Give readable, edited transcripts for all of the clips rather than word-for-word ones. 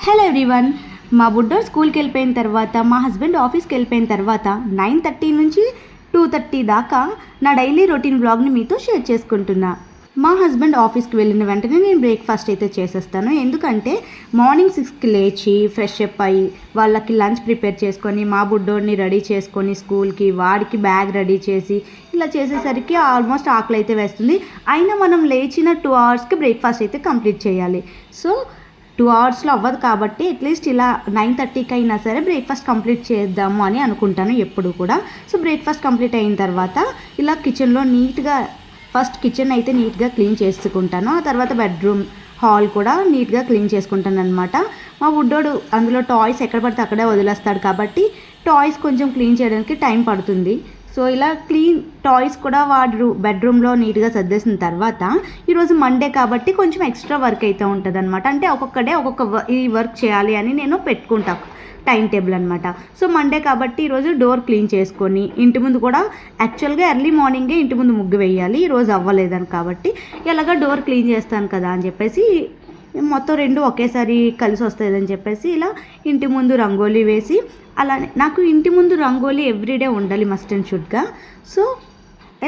Hello everyone. మా బుడ్డోడు స్కూల్కి వెళ్ళిపోయిన తర్వాత, మా హస్బెండ్ ఆఫీస్కి వెళ్ళిపోయిన తర్వాత 9:30 నుంచి 2:30 దాకా నా డైలీ రొటీన్ వ్లాగ్ని మీతో షేర్ చేసుకుంటున్నా. మా హస్బెండ్ ఆఫీస్కి వెళ్ళిన వెంటనే నేను బ్రేక్ఫాస్ట్ అయితే చేసేస్తాను. ఎందుకంటే మార్నింగ్ 6కి లేచి ఫ్రెష్ అప్ అయ్యి వాళ్ళకి లంచ్ ప్రిపేర్ చేసుకొని, మా బుడ్డోడిని రెడీ చేసుకొని స్కూల్కి, వాడికి బ్యాగ్ రెడీ చేసి ఇలా చేసేసరికి ఆల్మోస్ట్ ఆకలి అయితే వేస్తుంది. అయినా మనం లేచిన 2 అవర్స్కి బ్రేక్ఫాస్ట్ అయితే కంప్లీట్ చేయాలి. సో 2 అవర్స్లో అవ్వదు కాబట్టి అట్లీస్ట్ ఇలా 9:30కి అయినా సరే బ్రేక్ఫాస్ట్ కంప్లీట్ చేద్దాము అని అనుకుంటాను ఎప్పుడు కూడా. సో బ్రేక్ఫాస్ట్ కంప్లీట్ అయిన తర్వాత ఇలా కిచెన్లో నీట్గా ఫస్ట్ కిచెన్ అయితే నీట్గా క్లీన్ చేసుకుంటాను. ఆ తర్వాత బెడ్రూమ్, హాల్ కూడా నీట్గా క్లీన్ చేసుకుంటాను అనమాట. మా బుడ్డోడు అందులో టాయ్స్ ఎక్కడ పడితే అక్కడే వదిలేస్తాడు కాబట్టి టాయ్స్ కొంచెం క్లీన్ చేయడానికి టైం పడుతుంది. సో ఇలా క్లీన్ టాయ్స్ కూడా వాడు బెడ్రూమ్లో నీట్గా సర్దేసిన తర్వాత, ఈరోజు మండే కాబట్టి కొంచెం ఎక్స్ట్రా వర్క్ అయితే ఉంటుంది అనమాట. అంటే ఒక్కొక్క డే ఈ వర్క్ చేయాలి అని నేను పెట్టుకుంటాను టైం టేబుల్ అనమాట. సో మండే కాబట్టి ఈరోజు డోర్ క్లీన్ చేసుకొని, ఇంటి ముందు కూడా యాక్చువల్గా ఎర్లీ మార్నింగే ఇంటి ముందు ముగ్గు వేయాలి, ఈరోజు అవ్వలేదని కాబట్టి ఎలాగ డోర్ క్లీన్ చేస్తాను కదా అని చెప్పేసి మొత్తం 2 ఒకేసారి కలిసి వస్తుందని చెప్పేసి ఇలా ఇంటి ముందు రంగోలీ వేసి, అలానే నాకు ఇంటి ముందు రంగోలీ ఎవ్రీడే ఉండాలి మస్ట్ అండ్ షుడ్గా. సో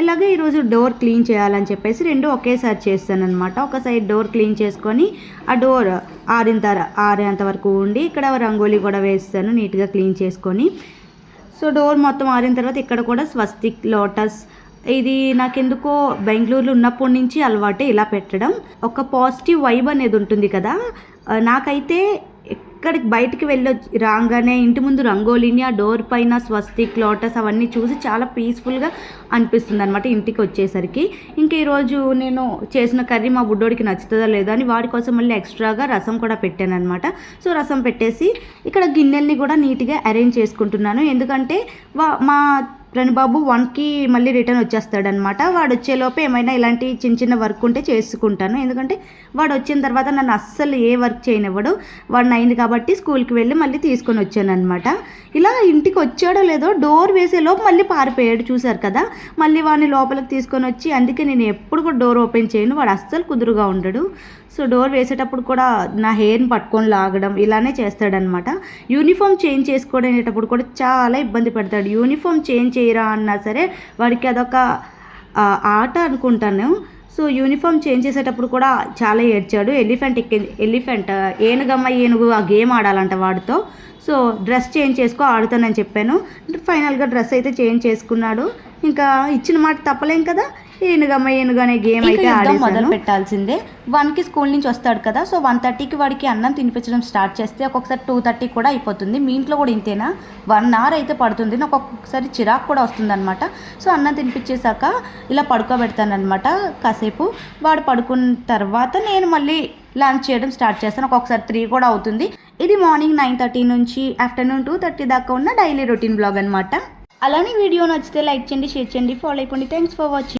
ఇలాగే ఈరోజు డోర్ క్లీన్ చేయాలని చెప్పేసి 2 ఒకేసారి చేస్తాను అనమాట. ఒక సైడ్ డోర్ క్లీన్ చేసుకొని ఆ డోర్ ఆరేంత వరకు ఉండి ఇక్కడ రంగోలీ కూడా వేస్తాను నీట్గా క్లీన్ చేసుకొని. సో డోర్ మొత్తం ఆరిన తర్వాత ఇక్కడ కూడా స్వస్తిక్, లోటస్, ఇది నాకెందుకో బెంగళూరులో ఉన్నప్పటి నుంచి అలవాటే ఇలా పెట్టడం. ఒక పాజిటివ్ వైబ్ అనేది ఉంటుంది కదా. నాకైతే ఎక్కడికి బయటికి రాగానే ఇంటి ముందు రంగోలీని, ఆ డోర్ పైన స్వస్తిక్, లోటస్ అవన్నీ చూసి చాలా పీస్ఫుల్గా అనిపిస్తుంది అనమాట ఇంటికి వచ్చేసరికి. ఇంకా ఈరోజు నేను చేసిన కర్రీ మా బుడ్డోడికి నచ్చుతుందా లేదా అని వాడి కోసం మళ్ళీ ఎక్స్ట్రాగా రసం కూడా పెట్టాను అనమాట. సో రసం పెట్టేసి ఇక్కడ గిన్నెల్ని కూడా నీట్గా అరేంజ్ చేసుకుంటున్నాను. ఎందుకంటే మా రణబాబు 1కి మళ్ళీ రిటర్న్ వచ్చేస్తాడనమాట. వాడు వచ్చేలోపే ఏమైనా ఇలాంటి చిన్న చిన్న వర్క్ ఉంటే చేసుకుంటాను. ఎందుకంటే వాడు వచ్చిన తర్వాత నన్ను అస్సలు ఏ వర్క్ చేయనివ్వడు. వాడు 9 కాబట్టి స్కూల్కి వెళ్ళి మళ్ళీ తీసుకొని వచ్చాను అనమాట. ఇలా ఇంటికి వచ్చాడో లేదో డోర్ వేసేలోపు మళ్ళీ పారిపోయాడు, చూశారు కదా. మళ్ళీ వాడిని లోపలికి తీసుకొని వచ్చి, అందుకే నేను ఎప్పుడు కూడా డోర్ ఓపెన్ చేయను, వాడు అస్సలు కుదురుగా ఉండడు. సో డోర్ వేసేటప్పుడు కూడా నా హెయిర్ని పట్టుకొని లాగడం ఇలానే చేస్తాడనమాట. యూనిఫామ్ చేంజ్ చేసుకోవడేటప్పుడు కూడా చాలా ఇబ్బంది పడతాడు. యూనిఫామ్ చేంజ్ చేయరా అన్నా సరే వాడికి అదొక ఆట అనుకుంటాను. సో యూనిఫామ్ చేంజ్ చేసేటప్పుడు కూడా చాలా ఏడ్చాడు. ఎలిఫెంట్ ఏనుగు ఆ గేమ్ ఆడాలంట వాడితో. సో డ్రెస్ చేంజ్ చేసుకో ఆడుతానని చెప్పాను. ఫైనల్గా డ్రెస్ అయితే చేంజ్ చేసుకున్నాడు. ఇంకా ఇచ్చిన మాట తప్పలేం కదా. ఏనుగు అనే గేమ్ అయితే మొదలు పెట్టాల్సిందే. 1కి స్కూల్ నుంచి వస్తాడు కదా. సో 1:30కి వాడికి అన్నం తినిపించడం స్టార్ట్ చేస్తే ఒక్కొక్కసారి 2:30 కూడా అయిపోతుంది. మీ ఇంట్లో కూడా ఇంతేనా? 1 అవర్ అయితే పడుతుంది. నాకు ఒక్కొక్కసారి చిరాకు కూడా వస్తుంది అనమాట. సో అన్నం తినిపించేశాక ఇలా పడుకోబెడతాను అనమాట కాసేపు. వాడు పడుకున్న తర్వాత నేను మళ్ళీ లంచ్ చేయడం స్టార్ట్ చేస్తాను. ఒక్కొక్కసారి 3 కూడా అవుతుంది. ఇది మార్నింగ్ 9:30 నుంచి ఆఫ్టర్నూన్ 2:30 దాకా ఉన్న డైలీ రొటీన్ బ్లాగ్ అనమాట. అలానే వీడియో నచ్చితే లైక్ చేయండి, షేర్ చేయండి, ఫాలో అయిపోండి. Thanks for watching.